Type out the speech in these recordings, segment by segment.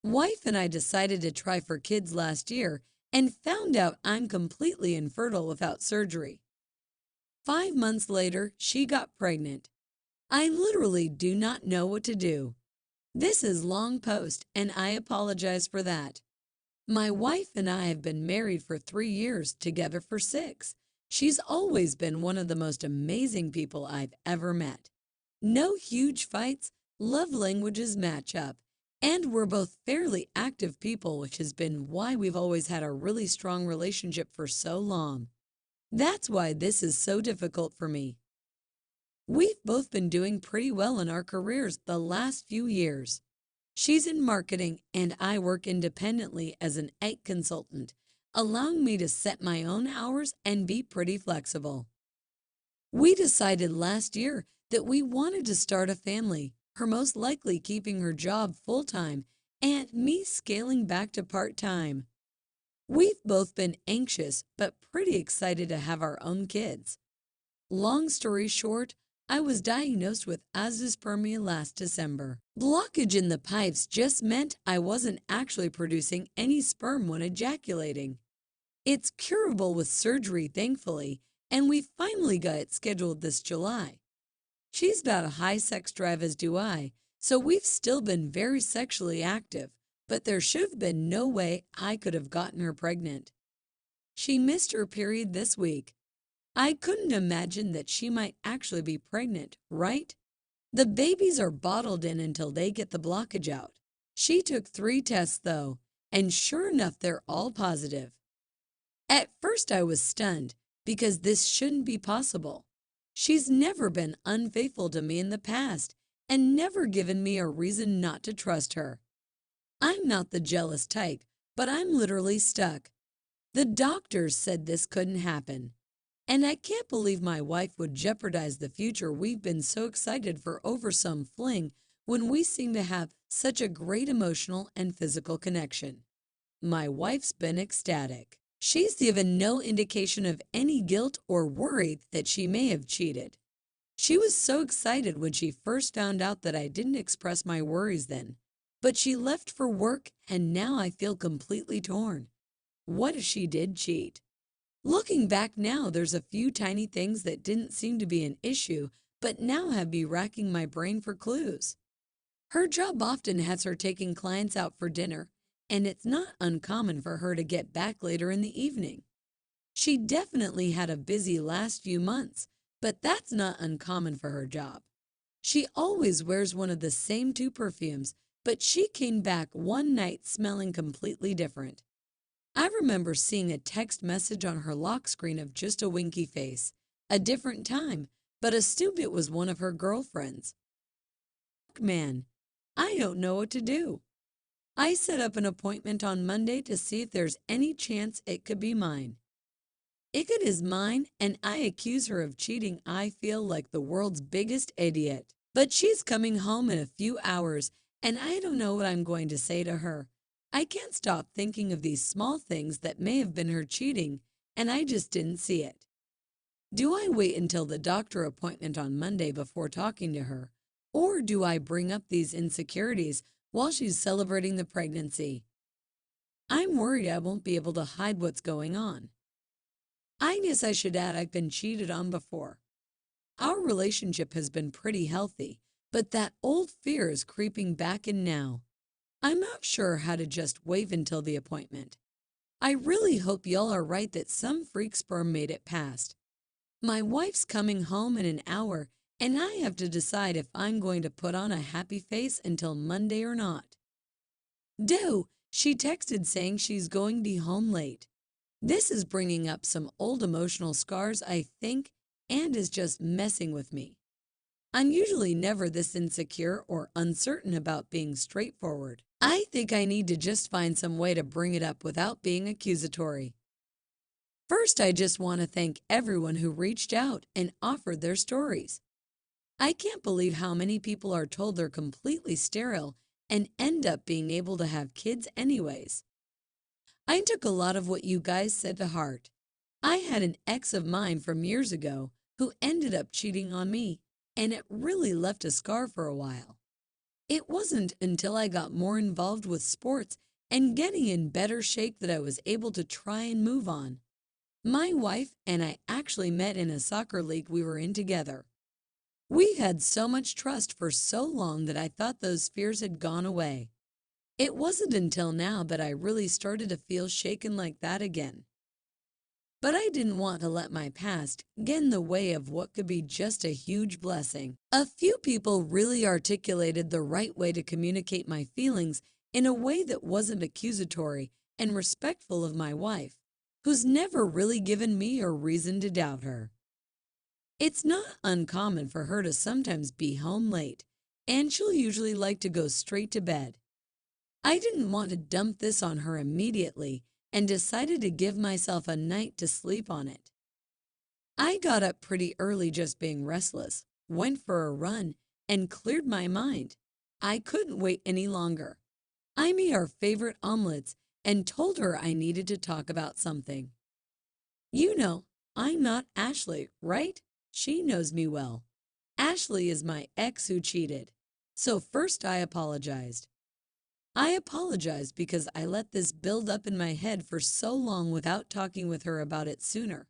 Wife and I decided to try for kids last year and found out I'm completely infertile without surgery. 5 months later, she got pregnant. I literally do not know what to do. This is long post and I apologize for that. My wife and I have been married for 3 years, together for 6. She's always been one of the most amazing people I've ever met. No huge fights, love languages match up, and we're both fairly active people, which has been why we've always had a really strong relationship for so long. That's why this is so difficult for me. We've both been doing pretty well in our careers the last few years. She's in marketing and I work independently as an IT consultant, allowing me to set my own hours and be pretty flexible. We decided last year that we wanted to start a family, her most likely keeping her job full-time and me scaling back to part-time. We've both been anxious but pretty excited to have our own kids. Long story short, I was diagnosed with azoospermia last December. Blockage in the pipes just meant I wasn't actually producing any sperm when ejaculating. It's curable with surgery, thankfully, and we finally got it scheduled this July. She's got a high sex drive, as do I, so we've still been very sexually active, but there should have been no way I could have gotten her pregnant. She missed her period this week. I couldn't imagine that she might actually be pregnant, right? The babies are bottled in until they get the blockage out. She took 3 tests, though, and sure enough, they're all positive. At first, I was stunned because this shouldn't be possible. She's never been unfaithful to me in the past and never given me a reason not to trust her. I'm not the jealous type, but I'm literally stuck. The doctors said this couldn't happen. And I can't believe my wife would jeopardize the future we've been so excited for over some fling when we seem to have such a great emotional and physical connection. My wife's been ecstatic. She's given no indication of any guilt or worry that she may have cheated. She was so excited when she first found out that I didn't express my worries then, but she left for work and now I feel completely torn. What if she did cheat? Looking back now, there's a few tiny things that didn't seem to be an issue, but now have me racking my brain for clues. Her job often has her taking clients out for dinner, and it's not uncommon for her to get back later in the evening. She definitely had a busy last few months, but that's not uncommon for her job. She always wears one of the same 2 perfumes, but she came back one night smelling completely different. I remember seeing a text message on her lock screen of just a winky face, a different time, but assumed it was one of her girlfriends. Man, I don't know what to do. I set up an appointment on Monday to see if there's any chance it could be mine. If it is mine and I accuse her of cheating, I feel like the world's biggest idiot. But she's coming home in a few hours, and I don't know what I'm going to say to her. I can't stop thinking of these small things that may have been her cheating, and I just didn't see it. Do I wait until the doctor appointment on Monday before talking to her, or do I bring up these insecurities while she's celebrating the pregnancy? I'm worried I won't be able to hide what's going on. I guess I should add I've been cheated on before. Our relationship has been pretty healthy, but that old fear is creeping back in now. I'm not sure how to just wait until the appointment. I really hope y'all are right that some freak sperm made it past. My wife's coming home in an hour, and I have to decide if I'm going to put on a happy face until Monday or not. She texted saying she's going to be home late. This is bringing up some old emotional scars, I think, and is just messing with me. I'm usually never this insecure or uncertain about being straightforward. I think I need to just find some way to bring it up without being accusatory. First, I just want to thank everyone who reached out and offered their stories. I can't believe how many people are told they're completely sterile and end up being able to have kids anyways. I took a lot of what you guys said to heart. I had an ex of mine from years ago who ended up cheating on me, and it really left a scar for a while. It wasn't until I got more involved with sports and getting in better shape that I was able to try and move on. My wife and I actually met in a soccer league we were in together. We had so much trust for so long that I thought those fears had gone away. It wasn't until now that I really started to feel shaken like that again. But I didn't want to let my past get in the way of what could be just a huge blessing. A few people really articulated the right way to communicate my feelings in a way that wasn't accusatory and respectful of my wife, who's never really given me a reason to doubt her. It's not uncommon for her to sometimes be home late, and she'll usually like to go straight to bed. I didn't want to dump this on her immediately and decided to give myself a night to sleep on it. I got up pretty early just being restless, went for a run, and cleared my mind. I couldn't wait any longer. I made our favorite omelets and told her I needed to talk about something. You know, I'm not Ashley, right? She knows me well. Ashley is my ex who cheated. So first I apologized. I apologized because I let this build up in my head for so long without talking with her about it sooner.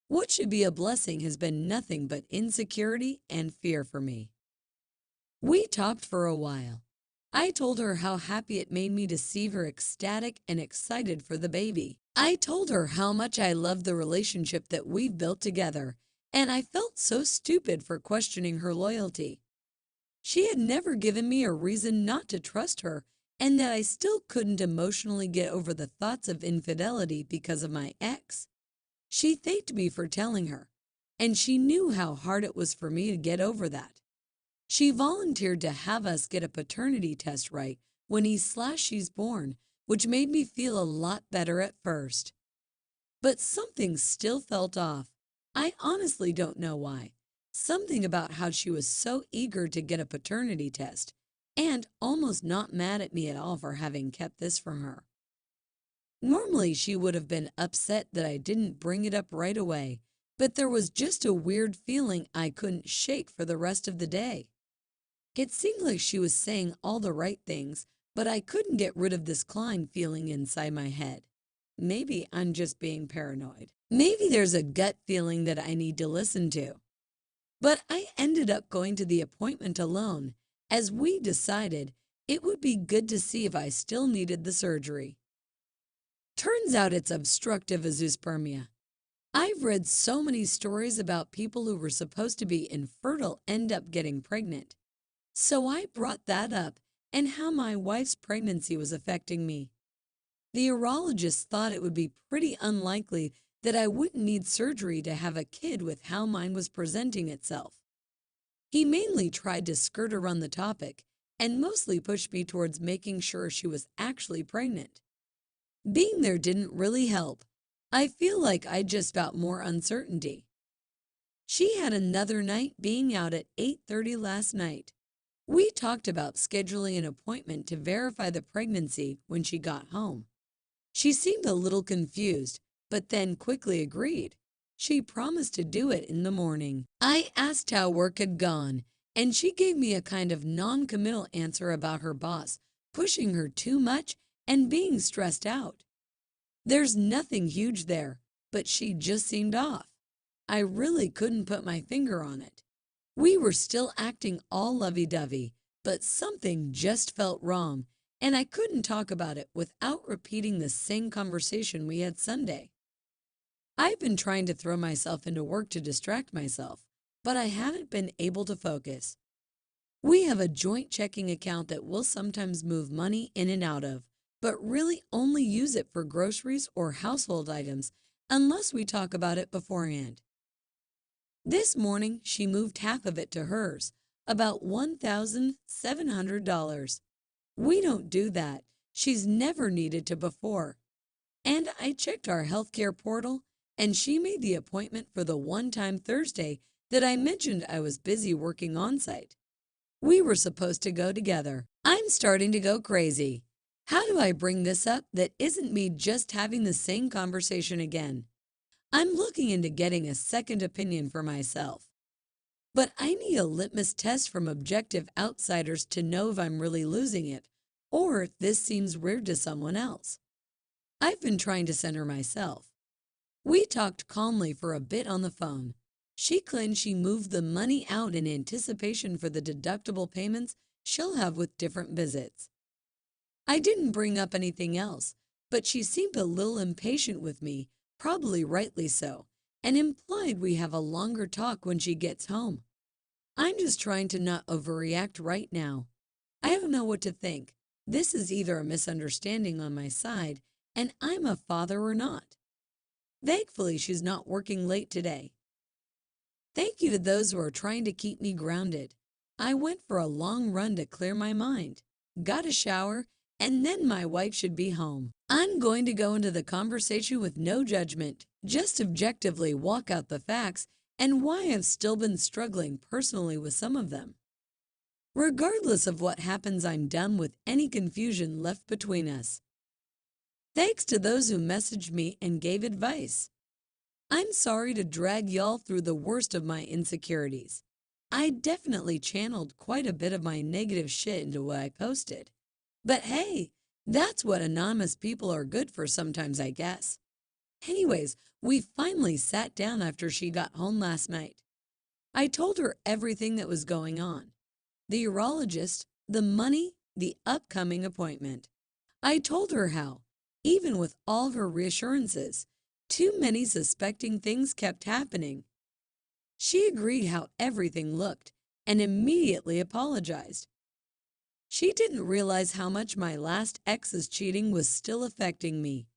What should be a blessing has been nothing but insecurity and fear for me. We talked for a while. I told her how happy it made me to see her ecstatic and excited for the baby. I told her how much I loved the relationship that we've built together, and I felt so stupid for questioning her loyalty. She had never given me a reason not to trust her, and that I still couldn't emotionally get over the thoughts of infidelity because of my ex. She thanked me for telling her, and she knew how hard it was for me to get over that. She volunteered to have us get a paternity test right when he's/she's born, which made me feel a lot better at first. But something still felt off. I honestly don't know why. Something about how she was so eager to get a paternity test and almost not mad at me at all for having kept this from her. Normally, she would have been upset that I didn't bring it up right away, but there was just a weird feeling I couldn't shake for the rest of the day. It seemed like she was saying all the right things, but I couldn't get rid of this clawing feeling inside my head. Maybe I'm just being paranoid. Maybe there's a gut feeling that I need to listen to. But I ended up going to the appointment alone, as we decided it would be good to see if I still needed the surgery. Turns out it's obstructive azoospermia. I've read so many stories about people who were supposed to be infertile end up getting pregnant. So I brought that up and how my wife's pregnancy was affecting me. The urologist thought it would be pretty unlikely that I wouldn't need surgery to have a kid with how mine was presenting itself. He mainly tried to skirt around the topic and mostly pushed me towards making sure she was actually pregnant. Being there didn't really help. I feel like I just felt more uncertainty. She had another night being out at 8:30 last night. We talked about scheduling an appointment to verify the pregnancy when she got home. She seemed a little confused, but then quickly agreed. She promised to do it in the morning. I asked how work had gone, and she gave me a kind of non-committal answer about her boss pushing her too much and being stressed out. There's nothing huge there, but she just seemed off. I really couldn't put my finger on it. We were still acting all lovey-dovey, but something just felt wrong, and I couldn't talk about it without repeating the same conversation we had Sunday. I've been trying to throw myself into work to distract myself, but I haven't been able to focus. We have a joint checking account that we'll sometimes move money in and out of, but really only use it for groceries or household items unless we talk about it beforehand. This morning, she moved half of it to hers, about $1,700. We don't do that. She's never needed to before. And I checked our healthcare portal, and she made the appointment for the one-time Thursday that I mentioned I was busy working on-site. We were supposed to go together. I'm starting to go crazy. How do I bring this up that isn't me just having the same conversation again? I'm looking into getting a second opinion for myself. but I need a litmus test from objective outsiders to know if I'm really losing it or if this seems weird to someone else. I've been trying to center myself. We talked calmly for a bit on the phone. She claimed she moved the money out in anticipation for the deductible payments she'll have with different visits. I didn't bring up anything else, but she seemed a little impatient with me, probably rightly so, and implied we have a longer talk when she gets home. I'm just trying to not overreact right now. I don't know what to think. This is either a misunderstanding on my side, and I'm a father or not. Thankfully, she's not working late today. Thank you to those who are trying to keep me grounded. I went for a long run to clear my mind, got a shower, and then my wife should be home. I'm going to go into the conversation with no judgment, just objectively walk out the facts and why I've still been struggling personally with some of them. Regardless of what happens, I'm done with any confusion left between us. Thanks to those who messaged me and gave advice. I'm sorry to drag y'all through the worst of my insecurities. I definitely channeled quite a bit of my negative shit into what I posted. But hey, that's what anonymous people are good for sometimes, I guess. Anyways, we finally sat down after she got home last night. I told her everything that was going on. The urologist, the money, the upcoming appointment. I told her how, even with all her reassurances, too many suspecting things kept happening. She agreed how everything looked and immediately apologized. She didn't realize how much my last ex's cheating was still affecting me.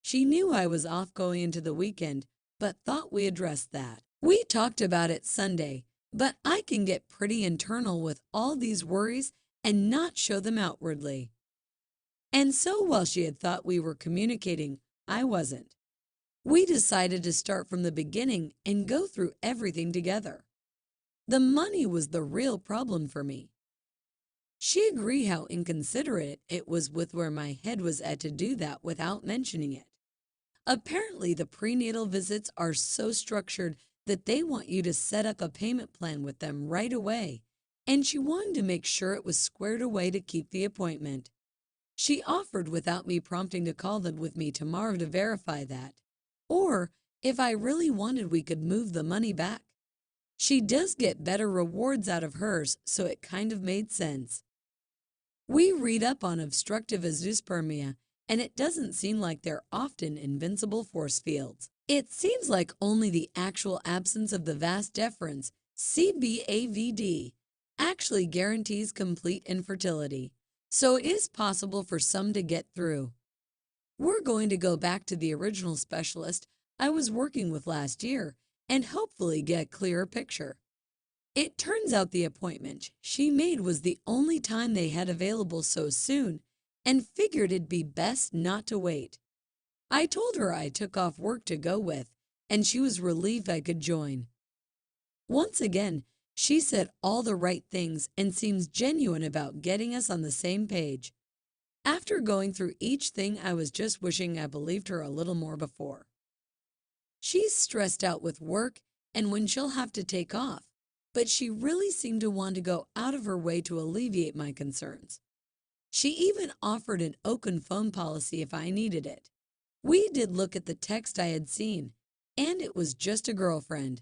She knew I was off going into the weekend, but thought we addressed that. We talked about it Sunday, but I can get pretty internal with all these worries and not show them outwardly. And so while she had thought we were communicating, I wasn't. We decided to start from the beginning and go through everything together. The money was the real problem for me. She agreed how inconsiderate it was with where my head was at to do that without mentioning it. Apparently, the prenatal visits are so structured that they want you to set up a payment plan with them right away, and she wanted to make sure it was squared away to keep the appointment. She offered without me prompting to call them with me tomorrow to verify that. Or, if I really wanted, we could move the money back. She does get better rewards out of hers, so it kind of made sense. We read up on obstructive azoospermia, and it doesn't seem like they're often invincible force fields. It seems like only the actual absence of the vas deferens, CBAVD, actually guarantees complete infertility, so it is possible for some to get through. We're going to go back to the original specialist I was working with last year and hopefully get a clearer picture. It turns out the appointment she made was the only time they had available so soon and figured it'd be best not to wait. I told her I took off work to go with, and she was relieved I could join. Once again, she said all the right things and seems genuine about getting us on the same page. After going through each thing, I was just wishing I believed her a little more before. She's stressed out with work and when she'll have to take off, but she really seemed to want to go out of her way to alleviate my concerns. She even offered an open phone policy if I needed it. We did look at the text I had seen, and it was just a girlfriend.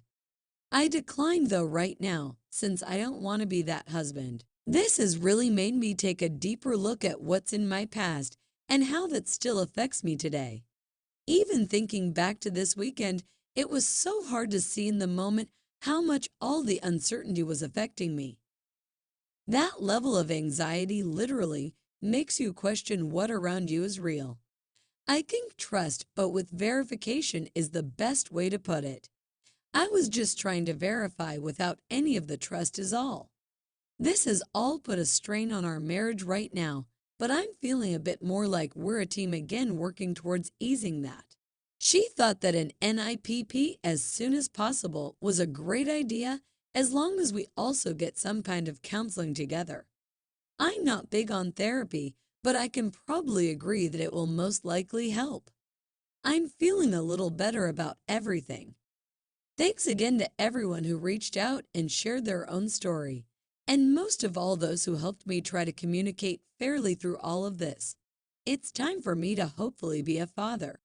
I declined though right now, since I don't want to be that husband. This has really made me take a deeper look at what's in my past and how that still affects me today. Even thinking back to this weekend, it was so hard to see in the moment how much all the uncertainty was affecting me. That level of anxiety literally makes you question what around you is real. I think trust, but with verification, is the best way to put it. I was just trying to verify without any of the trust is all. This has all put a strain on our marriage right now, but I'm feeling a bit more like we're a team again working towards easing that. She thought that an NIPP as soon as possible was a great idea as long as we also get some kind of counseling together. I'm not big on therapy, but I can probably agree that it will most likely help. I'm feeling a little better about everything. Thanks again to everyone who reached out and shared their own story, and most of all, those who helped me try to communicate fairly through all of this. It's time for me to hopefully be a father.